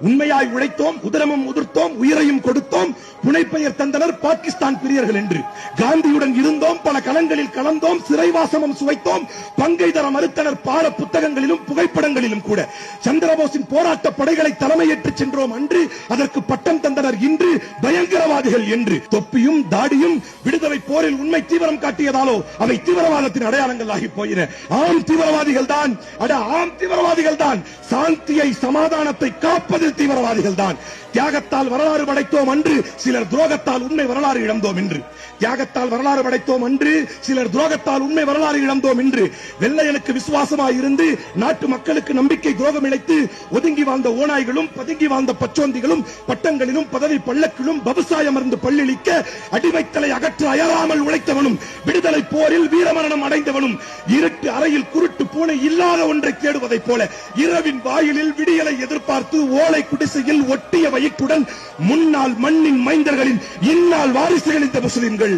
உண்மையாய் உழைத்தோம், உதரமும் உதிர்த்தோம், உயிரையும் கொடுத்தோம், புனைப்பெயர் தந்தனர் பாகிஸ்தான் பிரியர்கள் என்று. காந்தியுடன் இருந்தோம், பல களங்களில் கலந்தோம், சிறைவாசமும் சுவைத்தோம், பங்கை தர மறுத்தனர் பாட புத்தகங்களிலும் புகைப்படங்களிலும் கூட. சந்திரபோஸின் போராட்ட படைகளை தலைமையேற்று சென்றோம் அன்று, அதற்கு பட்டம் தந்தனர் இன்று பயங்கரவாதிகள் என்று. தொப்பியும் தாடியும் விடுதலை போரில் உண்மை தீவிரம் காட்டியதாலோ அவை தீவிரவாதத்தின் அடையாளங்கள் ஆகி போயின. ஆம் தீவிரவாதிகள் தான், ஆம் தீவிரவாதிகள் தான். சாந்தியை சமாதானத்தை காப்பதில் தீவிரவாதிகள் தான். தியாகத்தால் வரலாறு படைத்தோம் அன்று, சிலர் துரோகத்தால் உண்மை வரலாறு இழந்தோம் என்று. தியாகத்தால் வரலாறு படைத்தோம் அன்று, சிலர் துரோகத்தால் உண்மை வரலாறு இழந்தோம் என்று. வெள்ளையனுக்கு விசுவாசமாய் இருந்து நாட்டு மக்களுக்கு நம்பிக்கை துரோகம் இழைத்து ஒதுங்கி வாழ்ந்த ஓநாய்களும் பதுங்கி வாழ்ந்த பச்சோந்திகளும் பட்டங்களிலும் பதவி பள்ளக்கிலும் பபுசாயம் இருந்து பள்ளிழிக்க அடிமைத்தலை அகற்ற அயராமல் உழைத்தவனும் விடுதலை போரில் வீரமரணம் அடைந்தவனும் இருட்டு அறையில் குருட்டு பூனை இல்லாத ஒன்றை தேடுவதைப் போல இரவின் வாயிலில் விடியலை எதிர்பார்த்து ஓலை குடிசையில் ஒட்டிய வயிற்றுடன் முன்னாள் மண்ணின் மைந்தர்களின் இந்நாள் வாரிசுகள் இந்த முஸ்லிம்கள்.